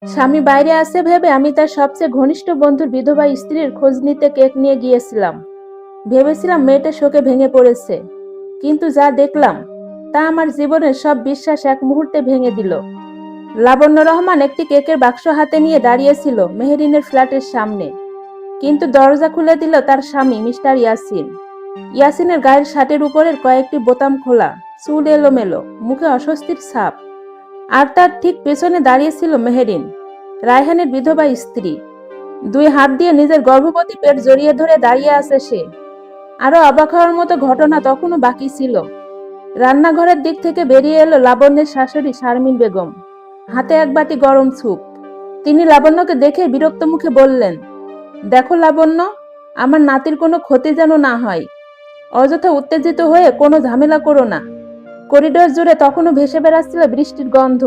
স্বামী বাইরে আছে ভেবে আমি তার সবচেয়ে ঘনিষ্ঠ বন্ধুর বিধবা স্ত্রীর খোঁজ নিতে কেক নিয়ে গিয়েছিলাম। ভেবেছিলাম মেয়েটা শোকে ভেঙে পড়েছে, কিন্তু যা দেখলাম তা আমার জীবনের সব বিশ্বাস এক মুহূর্তে ভেঙে দিল। লাবণ্য রহমান একটি কেকের বাক্স হাতে নিয়ে দাঁড়িয়েছিল মেহেরিনের ফ্ল্যাটের সামনে, কিন্তু দরজা খুলে দিল তার স্বামী মিস্টার ইয়াসিন। ইয়াসিনের গায়ের শার্টের উপরের কয়েকটি বোতাম খোলা, চুল এলোমেলো, মুখে অস্বস্তির ছাপ। আর তার ঠিক পেছনে দাঁড়িয়েছিল মেহেরিন, রায়হানের বিধবা স্ত্রী। দুই হাত দিয়ে নিজের গর্ভবতী পেট জড়িয়ে ধরে দাঁড়িয়ে আছে সে। আরো অবাক হওয়ার মতো ঘটনা তখনও বাকি ছিল। রান্নাঘরের দিক থেকে বেরিয়ে এলো লাবণ্যের শাশুড়ি শারমিন বেগম, হাতে এক বাটি গরম স্যুপ। তিনি লাবণ্যকে দেখে বিরক্ত মুখে বললেন, দেখো লাবণ্য, আমার নাতির কোনো ক্ষতি যেন না হয়। অযথা উত্তেজিত হয়ে কোনো ঝামেলা করো না। করিডোর জুড়ে তখনও ভেসে বেড়াচ্ছিল বৃষ্টির গন্ধ,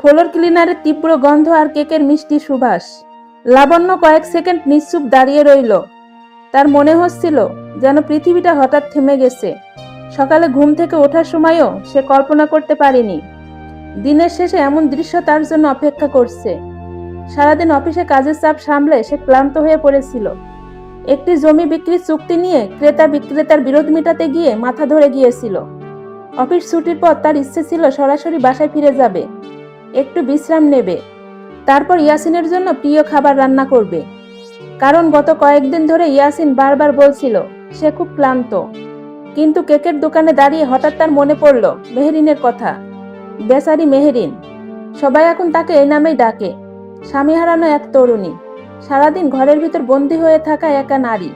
ফ্লোর ক্লিনারের তীব্র গন্ধ আর কেকের মিষ্টি সুবাস। লাবণ্য কয়েক সেকেন্ড নিশ্চুপ দাঁড়িয়ে রইল। তার মনে হচ্ছিল যেন পৃথিবীটা হঠাৎ থেমে গেছে। সকালে ঘুম থেকে ওঠার সময়ও সে কল্পনা করতে পারেনি দিনের শেষে এমন দৃশ্য তার জন্য অপেক্ষা করছে। সারাদিন অফিসে কাজের চাপ সামলে সে ক্লান্ত হয়ে পড়েছিল। একটি জমি বিক্রির চুক্তি নিয়ে ক্রেতা বিক্রেতার বিরোধ মেটাতে গিয়ে মাথা ধরে গিয়েছিল। অফিস ছুটির পর তার ইচ্ছে ছিল সরাসরি বাসায় ফিরে যাবে, একটু বিশ্রাম নেবে, তারপর ইয়াসিনের জন্য প্রিয় খাবার রান্না করবে। কারণ গত কয়েকদিন ধরে ইয়াসিন বারবার বলছিল সে খুব ক্লান্ত। কিন্তু কেকের দোকানে দাঁড়িয়ে হঠাৎ তার মনে পড়ল মেহেরিনের কথা। বেচারি মেহেরিন, সবাই এখন তাকে এই নামেই ডাকে। স্বামী হারানো এক তরুণী, সারাদিন ঘরের ভিতর বন্দী হয়ে থাকা একা নারী,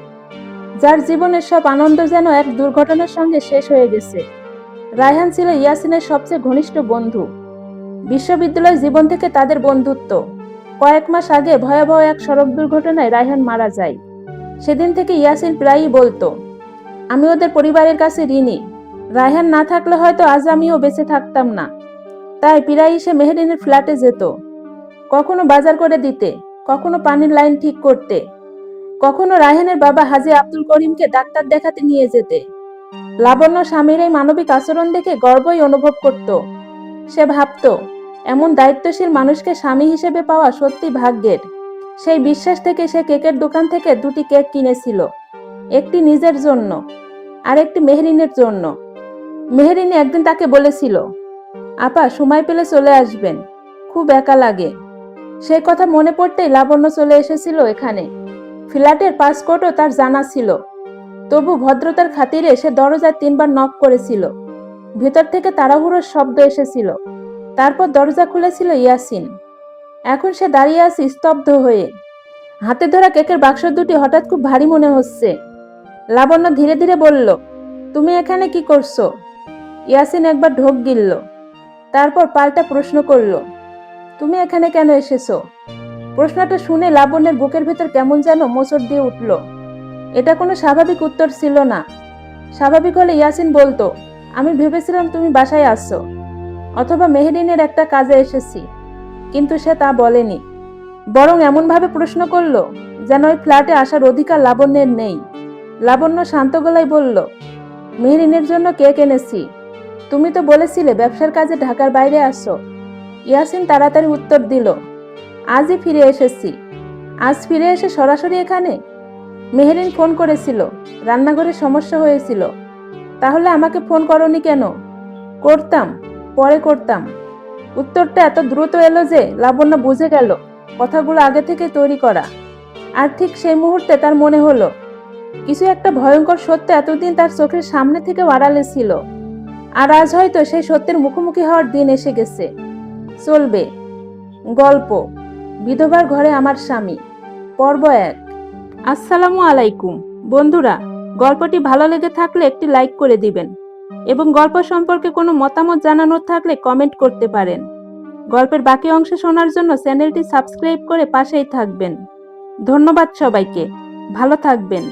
যার জীবনের সব আনন্দ যেন এক দুর্ঘটনার সঙ্গে শেষ হয়ে গেছে। রায়হান ছিল ইয়াসিনের সবচেয়ে ঘনিষ্ঠ বন্ধু। বিশ্ববিদ্যালয় জীবন থেকে তাদের বন্ধুত্ব। কয়েক মাস আগে ভয়াবহ এক সড়ক দুর্ঘটনায় রায়হান মারা যায়। সেদিন থেকে ইয়াসিন প্রায়ই বলতো, আমি ওদের পরিবারের কাছে ঋণী। রায়হান না থাকলে হয়তো আজ আমিও বেঁচে থাকতাম না। তাই প্রায়ই সে মেহেরিনের ফ্ল্যাটে যেত, কখনো বাজার করে দিতে, কখনো পানির লাইন ঠিক করতে, কখনো রায়হানের বাবা হাজী আব্দুল করিমকে ডাক্তার দেখাতে নিয়ে যেতে। লাবণ্য স্বামীর এই মানবিক আচরণ দেখে গর্বই অনুভব করত। সে ভাবত, এমন দায়িত্বশীল মানুষকে স্বামী হিসেবে পাওয়া সত্যি ভাগ্যের। সেই বিশ্বাস থেকে সে কেকের দোকান থেকে দুটি কেক কিনেছিল, একটি নিজের জন্য আর একটি মেহরিনের জন্য। মেহরিন একদিন তাকে বলেছিল, আপা সময় পেলে চলে আসবেন, খুব একা লাগে। সেই কথা মনে পড়তেই লাবণ্য চলে এসেছিল এখানে। ফ্ল্যাটের পাসকোডও তার জানা ছিল, তবু ভদ্রতার খাতিরে সে দরজায় 3বার নক করেছিল। ভেতর থেকে তাড়াহুড়োর শব্দ এসেছিল, তারপর দরজা খুলেছিল ইয়াসিন। এখন সে দাঁড়িয়ে আছে স্তব্ধ হয়ে। হাতে ধরা কেকের বাক্স দুটি হঠাৎ খুব ভারী মনে হচ্ছে। লাবণ্য ধীরে ধীরে বলল, তুমি এখানে কি করছো? ইয়াসিন একবার ঢোক গিলল, তারপর পাল্টা প্রশ্ন করল, তুমি এখানে কেন এসেছো? প্রশ্নটা শুনে লাবণ্যের বুকের ভেতর কেমন যেন মোচড় দিয়ে উঠল। এটা কোনো স্বাভাবিক উত্তর ছিল না। স্বাভাবিক হলে ইয়াসিন বলতো, আমি ভেবেছিলাম তুমি বাসায় আসছো, অথবা মেহেরিনের একটা কাজে এসেছি। কিন্তু সে তা বলেনি, বরং এমনভাবে প্রশ্ন করলো যেন ওই ফ্ল্যাটে আসার অধিকার লাবণ্যের নেই। লাবণ্য শান্ত গলায় বলল, মেহেরিনের জন্য কেক এনেছি। তুমি তো বলেছিলে ব্যবসার কাজে ঢাকার বাইরে আসো। ইয়াসিন তাড়াতাড়ি উত্তর দিল, আজই ফিরে এসেছি। আজ ফিরে এসে সরাসরি এখানে? মেহেরিন ফোন করেছিল, রান্নাঘরে সমস্যা হয়েছিল। তাহলে আমাকে ফোন করনি কেন? করতাম, পরে করতাম। উত্তরটা এত দ্রুত এলো যে লাবণ্য বুঝে গেল কথাগুলো আগে থেকে তৈরি করা। আর ঠিক সেই মুহূর্তে তার মনে হলো কিছু একটা ভয়ঙ্কর সত্য এতদিন তার চোখের সামনে থেকে আড়ালে ছিল। আর আজ হয়তো সেই সত্যের মুখোমুখি হওয়ার দিন এসে গেছে। চলবে গল্প, বিধবার ঘরে আমার স্বামী, পর্ব 1। আসসালামু আলাইকুম বন্ধুরা, গল্পটি ভালো লেগে থাকলে একটি লাইক করে দিবেন এবং গল্প সম্পর্কে কোনো মতামত জানানোর থাকলে কমেন্ট করতে পারেন। গল্পের বাকি অংশ শোনার জন্য চ্যানেলটি সাবস্ক্রাইব করে পাশেই থাকবেন। ধন্যবাদ সবাইকে, ভালো থাকবেন।